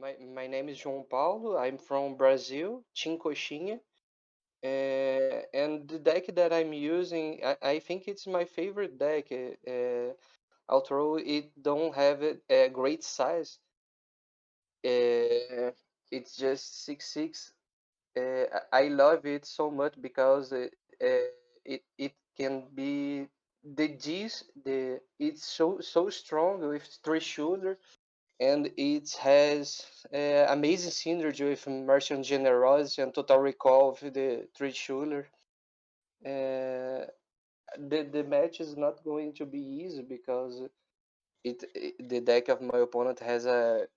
My name is João Paulo. I'm from Brazil, Team Coxinha. And the deck that I'm using, I think it's my favorite deck. Although it don't have a great size, it's just 6/6. I love it so much because it can be the G's it's so strong with three shooter, and it has amazing synergy with Merchant Generosity and Total Recall of the three shooter. Uh, the match is not going to be easy because the deck of my opponent has a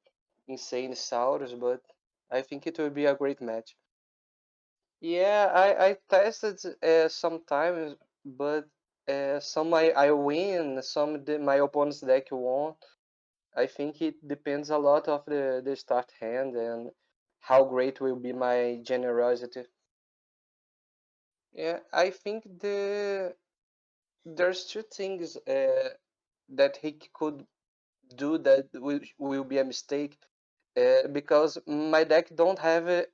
insane Saurus, but I think it will be a great match. Yeah, I tested sometimes, but some I win, some my opponent's deck won. I think it depends a lot of the start hand and how great will be my generosity. Yeah, I think there's two things that he could do that will be a mistake because my deck don't have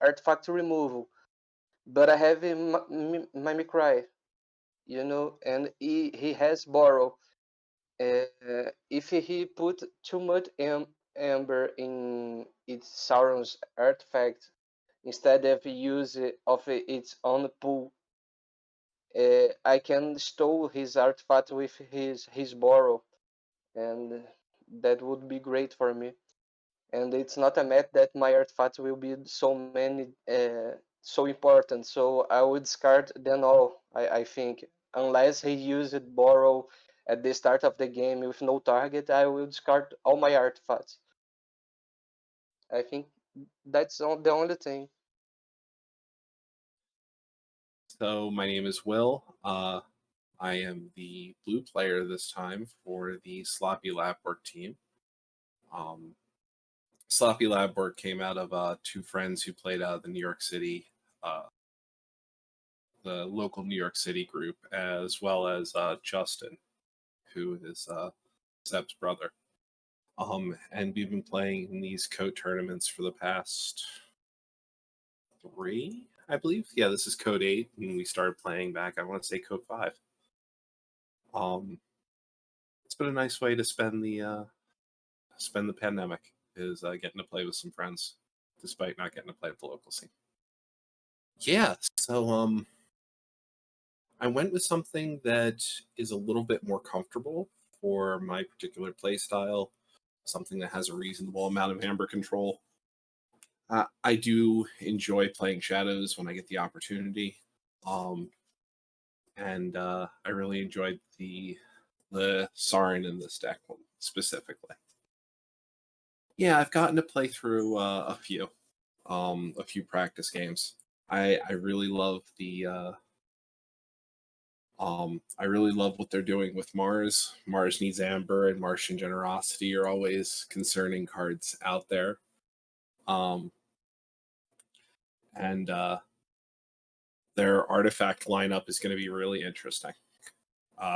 artifact removal, but I have Mimicry, and he has Borrow. If he put too much amber in its Sauron's artifact instead of use of its own pool, I can stole his artifact with his Borrow, and that would be great for me. And it's not a map that my artifacts will be so important. So I would discard them all. I think unless he used borrow at the start of the game with no target, I will discard all my artifacts. I think that's the only thing. So my name is Will. I am the blue player this time for the Sloppy Labwork team. Um, Sloppy Labwork came out of two friends who played out of uh, the local New York City group, as well as Justin, who is Seb's brother. And we've been playing in these KOTE tournaments for the past three, I believe. Yeah, this is Code 8, and we started playing back, I want to say, Code 5. It's been a nice way to spend the pandemic, is getting to play with some friends, despite not getting to play with the local scene. Yeah, so I went with something that is a little bit more comfortable for my particular play style, something that has a reasonable amount of amber control. I do enjoy playing shadows when I get the opportunity, um, and I really enjoyed the Sarin in this deck one specifically. Yeah, I've gotten to play through a few practice games. I really love I really love what they're doing with Mars. Mars Needs Amber and Martian Generosity are always concerning cards out there. Um, and their artifact lineup is going to be really interesting.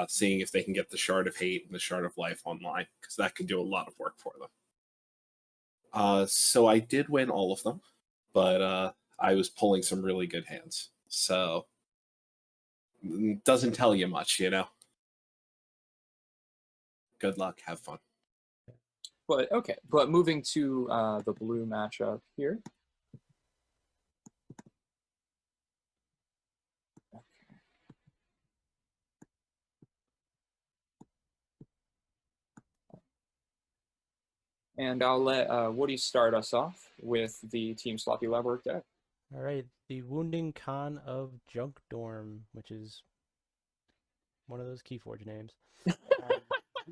Seeing if they can get the Shard of Hate and the Shard of Life online, because that could do a lot of work for them. So I did win all of them, but I was pulling some really good hands. So doesn't tell you much, you know. Good luck, have fun. But okay, but moving to the blue matchup here. And I'll let Woody start us off with the Team Sloppy Labwork deck. All right, the Wounding Khan of Junk Dorm, which is one of those Keyforge names,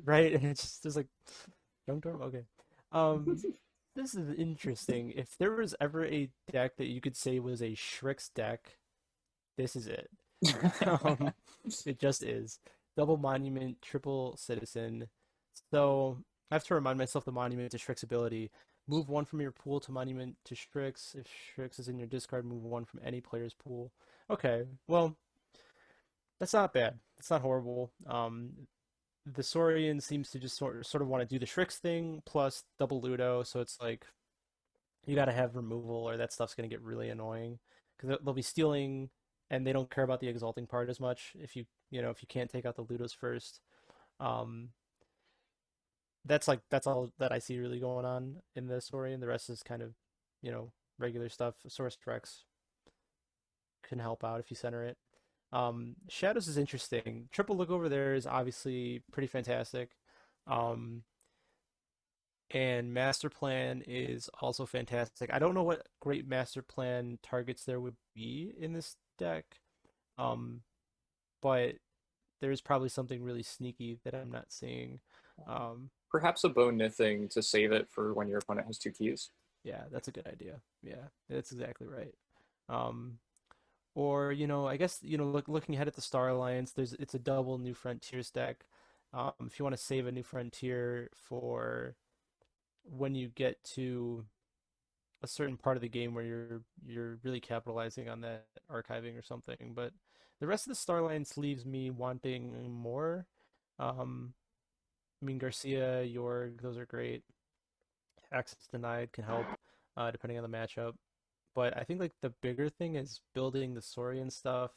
right? And it's just like Junk Dorm. Okay, this is interesting. If there was ever a deck that you could say was a Shrix deck, this is it. It just is. Double Monument, triple Citizen. So I have to remind myself the Monument to Shrix ability. Move one from your pool to Monument to Shrix. If Shrix is in your discard, move one from any player's pool. Okay, well, that's not bad. It's not horrible. the Saurian seems to just sort of want to do the Shrix thing plus double Ludo, so it's like you got to have removal or that stuff's going to get really annoying because they'll be stealing and they don't care about the exalting part as much if if you can't take out the Ludos first. Um, that's all that I see really going on in the Saurian. The rest is kind of, regular stuff. Source Rex can help out if you center it. Shadows is interesting. Triple look over there is obviously pretty fantastic. Um, and Master Plan is also fantastic. I don't know what great Master Plan targets there would be in this deck, um, but there's probably something really sneaky that I'm not seeing. Perhaps a bone thing to save it for when your opponent has 2 keys. Yeah, that's a good idea. Yeah, that's exactly right. Um, or I guess looking ahead at the Star Alliance, it's a double New Frontiers deck. If you want to save a New Frontier for when you get to a certain part of the game where you're really capitalizing on that archiving or something. But the rest of the Star Alliance leaves me wanting more. I mean, Garcia, Yorg, those are great. Access denied can help, depending on the matchup. But I think like the bigger thing is building the Saurian stuff,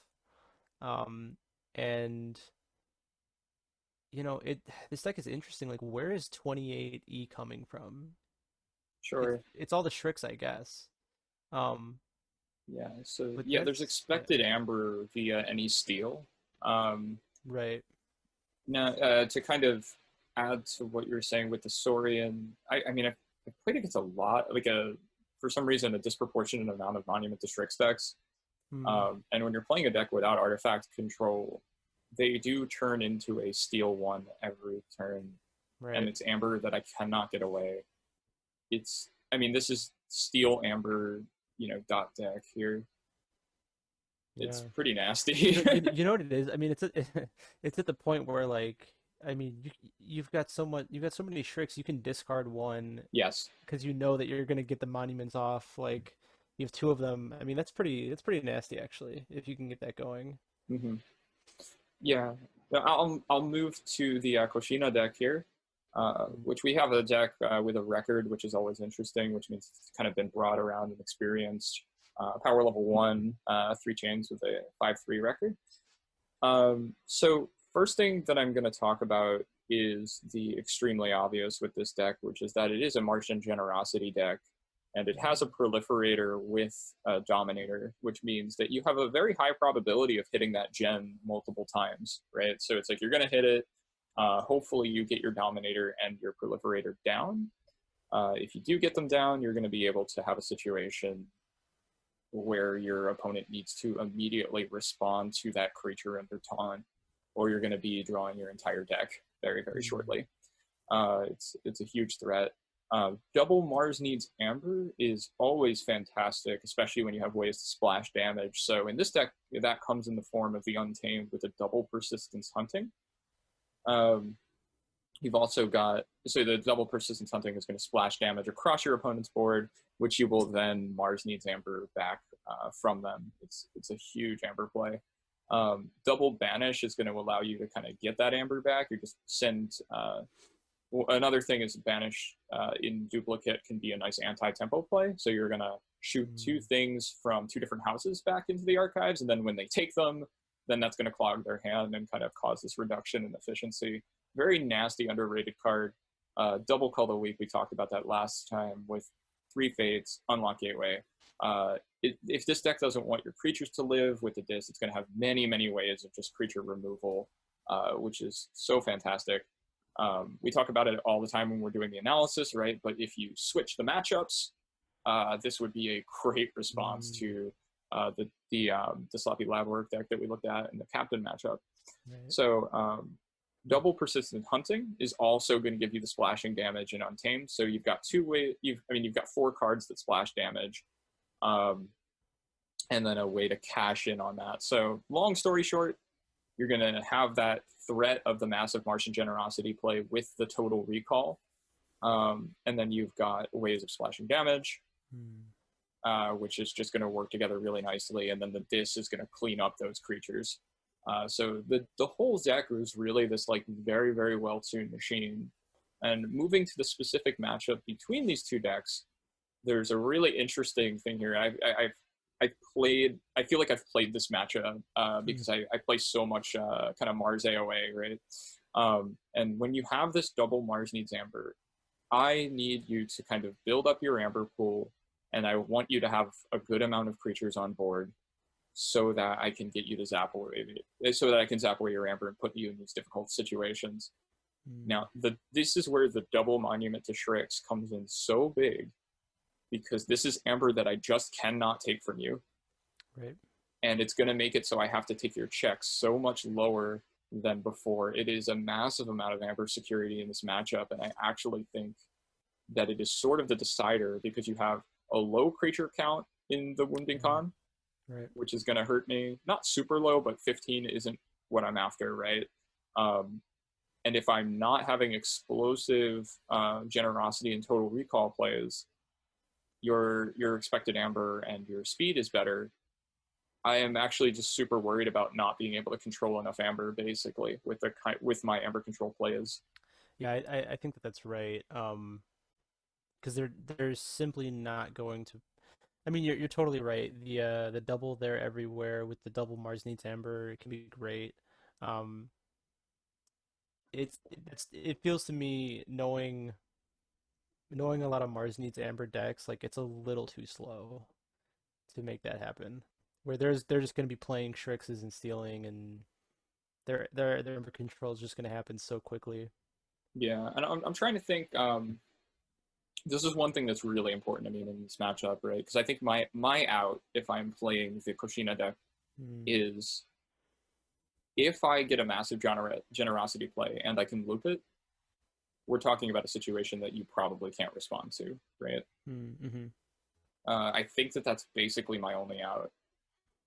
um, and this deck is interesting. Like, where is 28E coming from? Sure. It's all the Shrix, I guess. Yeah. So But there's that's expected amber via any steal. right. Now, to kind of add to what you're saying with the Saurian, I mean, I've played against a lot, for some reason, a disproportionate amount of Monument to Strix decks. And when you're playing a deck without artifact control, they do turn into a steal 1 every turn. Right. And it's amber that I cannot get away. This is steal amber, dot deck here. It's Yeah. pretty nasty. You know what it is? I mean, it's at the point where like, I mean, you've got you've got so many Shrix, you can discard one Yes. because you know that you're gonna get the monuments off. Like, you have 2 of them. I mean, that's pretty nasty actually, if you can get that going. Mm-hmm. Yeah. I'll move to the Coxinha deck here, which we have a deck with a record, which is always interesting, which means it's kind of been brought around and experienced. Power level 1, 3 chains with a 5/3 record. So first thing that I'm going to talk about is the extremely obvious with this deck, which is that it is a Martian Generosity deck, and it has a Proliferator with a Dominator, which means that you have a very high probability of hitting that gen multiple times, right? So it's like you're going to hit it, hopefully you get your Dominator and your Proliferator down. If you do get them down, you're going to be able to have a situation where your opponent needs to immediately respond to that creature under taunt, or you're going to be drawing your entire deck very, very shortly. It's a huge threat. Double Mars Needs Amber is always fantastic, especially when you have ways to splash damage. So in this deck, that comes in the form of the Untamed with a double Persistence Hunting. You've also got, so the double Persistence Hunting is going to splash damage across your opponent's board, which you will then Mars Needs Amber back from them. It's a huge Amber play. Double Banish is going to allow you to kind of get that Amber back. You just send, another thing is Banish in duplicate can be a nice anti-tempo play. So you're going to shoot 2 things from 2 different houses back into the archives, and then when they take them, then that's going to clog their hand and kind of cause this reduction in efficiency. Very nasty, underrated card. Double Call the Week, we talked about that last time with 3 Fates, Unlock Gateway. If this deck doesn't want your creatures to live with the disc, it's going to have many, many ways of just creature removal, which is so fantastic. We talk about it all the time when we're doing the analysis, right? But if you switch the matchups, this would be a great response to the sloppy Labwork deck that we looked at in the captain matchup. Right. So double Persistent Hunting is also going to give you the splashing damage in Untamed. So you've got 2 ways. You've got 4 cards that splash damage, and then a way to cash in on that. So long story short, you're going to have that threat of the massive Martian Generosity play with the Total Recall, and then you've got ways of splashing damage, which is just going to work together really nicely. And then the Dis is going to clean up those creatures. So the whole deck was really this like very, very well-tuned machine. And moving to the specific matchup between these two decks, there's a really interesting thing here. I feel like I've played this matchup because I play so much kind of Mars AOA, right? And when you have this double Mars needs Amber, I need you to kind of build up your Amber pool, and I want you to have a good amount of creatures on board so that I can get you to zap away, so that I can zap away your Amber and put you in these difficult situations. Now, this is where the double Monument to Shrix comes in so big, because this is Amber that I just cannot take from you. Right. And it's going to make it so I have to take your checks so much lower than before. It is a massive amount of Amber security in this matchup, and I actually think that it is sort of the decider, because you have a low creature count in the Wounding Con, right, which is going to hurt me. Not super low, but 15 isn't what I'm after, right? And if I'm not having explosive generosity and total recall plays, your expected Amber and your speed is better. I am actually just super worried about not being able to control enough Amber, basically, with my Amber control plays. Yeah, I think that that's right. Because they're simply not going to. I mean, you're totally right. The double there everywhere with the double Mars needs Amber, it can be great. Um, it feels to me, knowing a lot of Mars needs Amber decks, like it's a little too slow to make that happen. Where they're just going to be playing Shrixes and stealing, and their Amber control is just going to happen so quickly. Yeah, and I'm trying to think. This is one thing that's really important to me in this matchup, right? Because I think my out, if I'm playing the Coxinha deck, is if I get a massive generosity play and I can loop it, we're talking about a situation that you probably can't respond to, right? Mm-hmm. I think that that's basically my only out.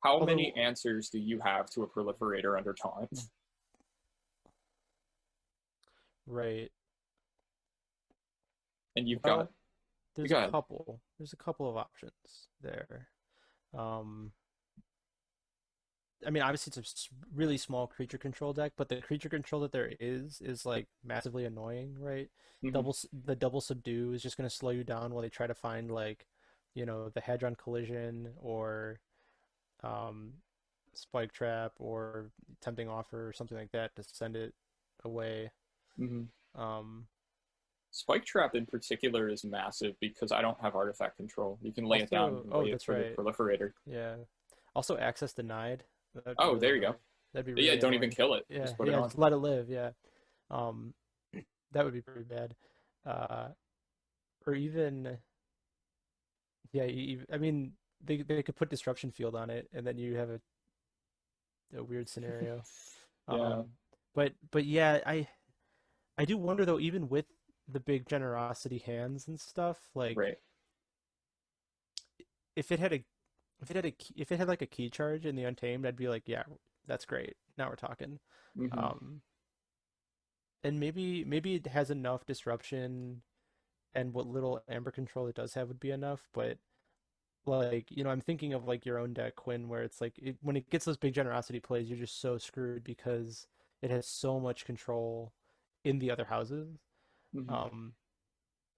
How many answers do you have to a proliferator under taunt? Right. And you've Well, got... there's a couple. There's a couple of options there. I mean, obviously it's a really small creature control deck, but the creature control that there is like massively annoying, right? The double subdue is just going to slow you down while they try to find, like, the Hadron Collision or Spike Trap or Tempting Offer or something like that to send it away. Spike Trap in particular is massive because I don't have artifact control. You can lay it down and lay it for the proliferator. Yeah. Also, access denied. Oh, there you go. That'd be really yeah, don't annoying. even kill it. Yeah, just put it on. just let it live. Yeah, that would be pretty bad. Or even, yeah, I mean, they could put Disruption Field on it, and then you have a weird scenario. Yeah. But yeah, I do wonder though, even with the big generosity hands and stuff, like, Right. if it had like a key charge in the Untamed, I'd be like, yeah, that's great. Now we're talking. And maybe it has enough disruption, and what little Amber control it does have would be enough. But, like, I'm thinking of like your own deck, Quinn, where it's like when it gets those big generosity plays, you're just so screwed because it has so much control in the other houses. I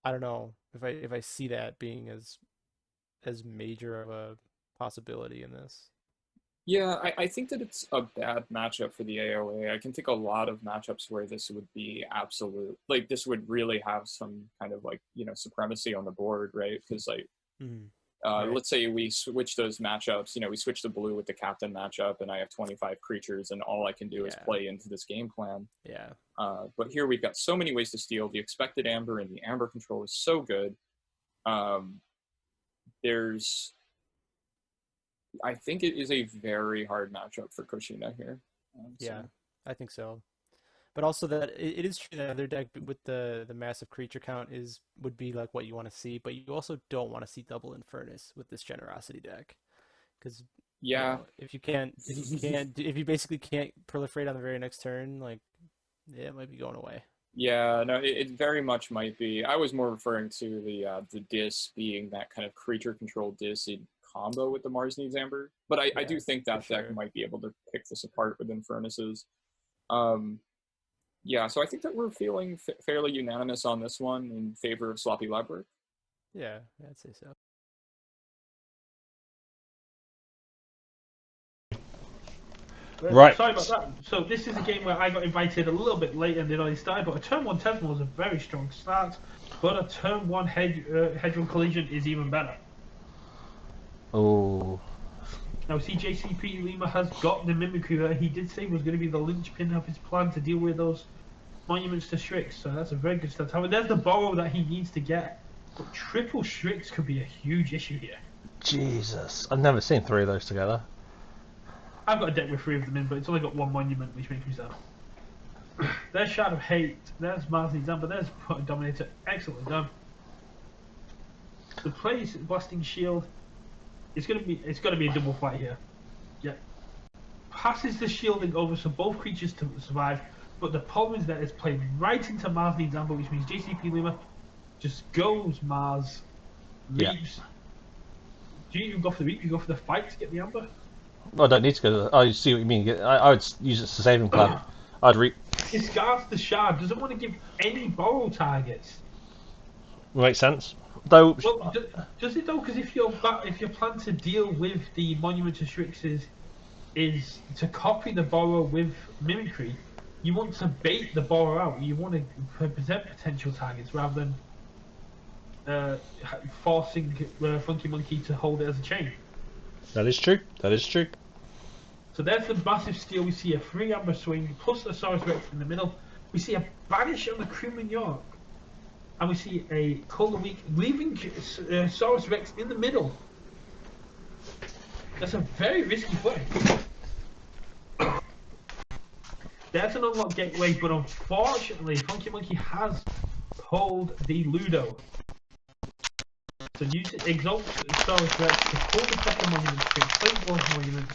don't know if I see that being as major of a possibility in this. Yeah, I think that it's a bad matchup for the AOA. I can think a lot of matchups where this would be absolute, like, this would really have some kind of, like, supremacy on the board, right? Because, like, Right. let's say we switch those matchups, we switch the blue with the captain matchup, and I have 25 creatures, and all I can do is play into this game plan. Yeah. But here we've got so many ways to steal. The expected Amber and the Amber control is so good. I think it is a very hard matchup for Coxinha here. Yeah, I think so. But also that it is true that other deck with the massive creature count would be like what you want to see, but you also don't want to see double Infernus with this generosity deck, because if you basically can't proliferate on the very next turn, like, it might be going away. Yeah, no, it very much might be. I was more referring to the dis being that kind of creature control dis in combo with the Mars Needs Amber. But I do think that deck sure. might be able to pick this apart within Furnaces. Yeah, so I think that we're feeling fairly unanimous on this one in favor of Sloppy Labwork. Yeah, I'd say so. Right. Sorry about that. So this is a game where I got invited a little bit later than I started, but a turn 1 Tesla was a very strong start, but a turn 1 Hedron Collision is even better. Oh. Now see, JCP Lima has got the Mimicry that he did say was going to be the linchpin of his plan to deal with those monuments to Strix, so that's a very good start. However, there's the borrow that he needs to get, but triple Strix could be a huge issue here. Jesus. I've never seen 3 of those together. I've got a deck with 3 of them in, but it's only got 1 monument, which makes me sad. There's Shard of Hate, there's Mars Needs Amber, there's Dominator, excellently done. The plays Blasting Shield, it's gonna be a double fight here. Yeah. Passes the shielding over so both creatures to survive, but the problem is that it's played right into Mars Needs Amber, which means JCP Lima just goes Mars, Reaps. Yeah. Do you even go for the Reap? You go for the fight to get the Amber? I don't need to go. I see what you mean. I would use it as a saving plan. I'd reap. Discards the Shard, doesn't want to give any borrow targets. Makes sense. Though. Well, does it though? Because if your plan to deal with the Monument to Strixes is to copy the borrow with Mimicry, you want to bait the borrow out. You want to present potential targets rather than forcing Funky Monkey to hold it as a chain. That is true. That is true. So there's the massive steal. We see a 3 Amber Swing plus a Saurus Rex in the middle. We see a Banish on the Crewman York. And we see a Color Week leaving Saurus Rex in the middle. That's a very risky play. There's an unlock gateway, but unfortunately, Funky Monkey has pulled the Ludo. So use it, exalt Saurus Rex to pull the second monument string, plays both monuments,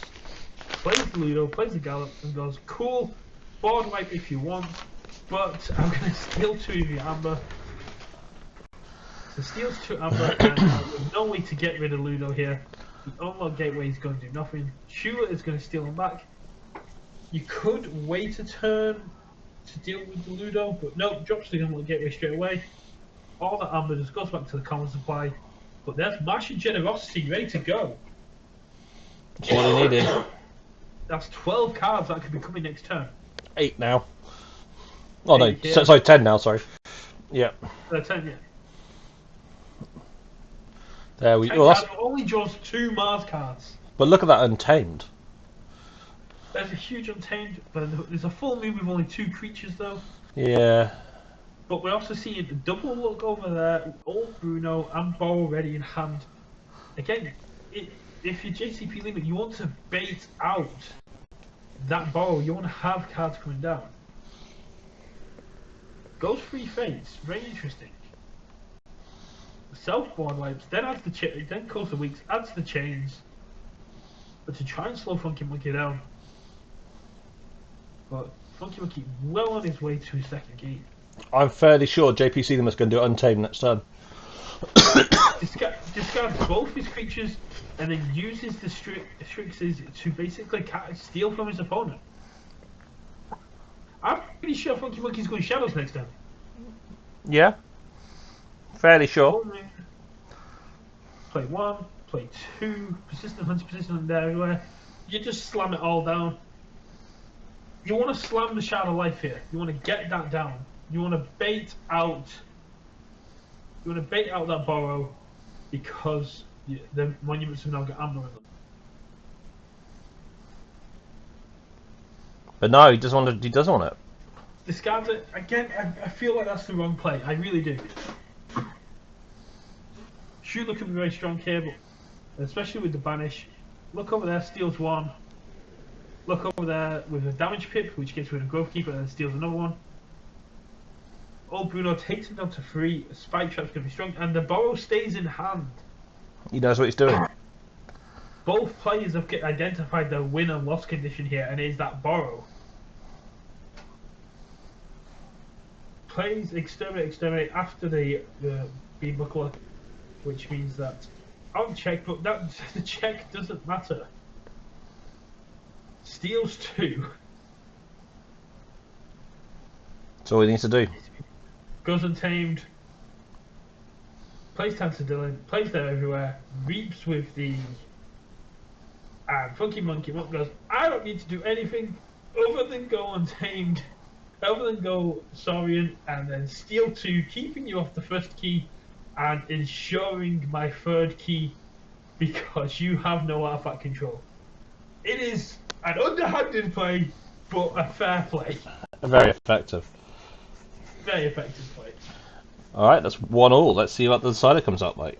plays the Ludo, plays the Gallop, and goes, cool, board wipe if you want, but I'm going to steal 2 of your Amber. So steals 2 Amber, and there's no way to get rid of Ludo here. The unlock gateway is going to do nothing. Shula is going to steal him back. You could wait a turn to deal with the Ludo, but no, drops the unlock gateway straight away. All that Amber just goes back to the common supply. But there's Martian Generosity ready to go. That's what I needed. That's 12 cards that could be coming next turn. 8 now. Oh no, Yeah. sorry, 10 now. Sorry. Yeah. 10, yeah. There we. 10 Well, that's. cards only draws 2 Mars cards. But look at that Untamed. There's a huge Untamed, but there's a full moon with only 2 creatures though. Yeah. But we're also seeing the double look over there, old Bruno and Borrow ready in hand. Again, if you're JCP Lima, you want to bait out that Borrow, you want to have cards coming down. Goes 3 Fates, very interesting. Self-board wipes, then adds the then calls the weeks, adds the chains. But to try and slow Funky Monkey down. But Funky Monkey well on his way to his second game. I'm fairly sure JPC Lima's going to do Untamed next turn. Discards both his creatures and then uses the Strixes to basically steal from his opponent. I'm pretty sure Funky Monkey's going Shadows next turn. Yeah. Fairly sure. Play 1, play 2, Persistent Hunt everywhere. You just slam it all down. You want to slam the Shadow Life here. You want to get that down. You want to bait out. You want to bait out that Borrow because the monuments have now got Amber in them. But no, he doesn't want to. He doesn't want it. Discards it again. I feel like that's the wrong play. I really do. Shula can be very strong here, but especially with the banish. Look over there, steals 1. Look over there with a damage pip, which gets rid of Growth Keeper and then steals another 1. Old Bruno takes him down to 3. Spike Trap's going to be strong, and the Borrow stays in hand. He knows what he's doing. Both players have identified their win and loss condition here, and it is that Borrow. Plays Exterminate after the Beam Buckler, which means that on check, but the check doesn't matter. Steals 2. That's all he needs to do. Goes untamed. Plays Tancer Dylan. Plays them everywhere. Reaps with the. And Funky Monkey Monk goes, I don't need to do anything other than go untamed. Other than go Saurian and then steal 2, keeping you off the first key and ensuring my third key because you have no artifact control. It is an underhanded play, but a fair play. Very effective. Very effective play. Alright, that's 1-1. Let's see what the decider comes up like.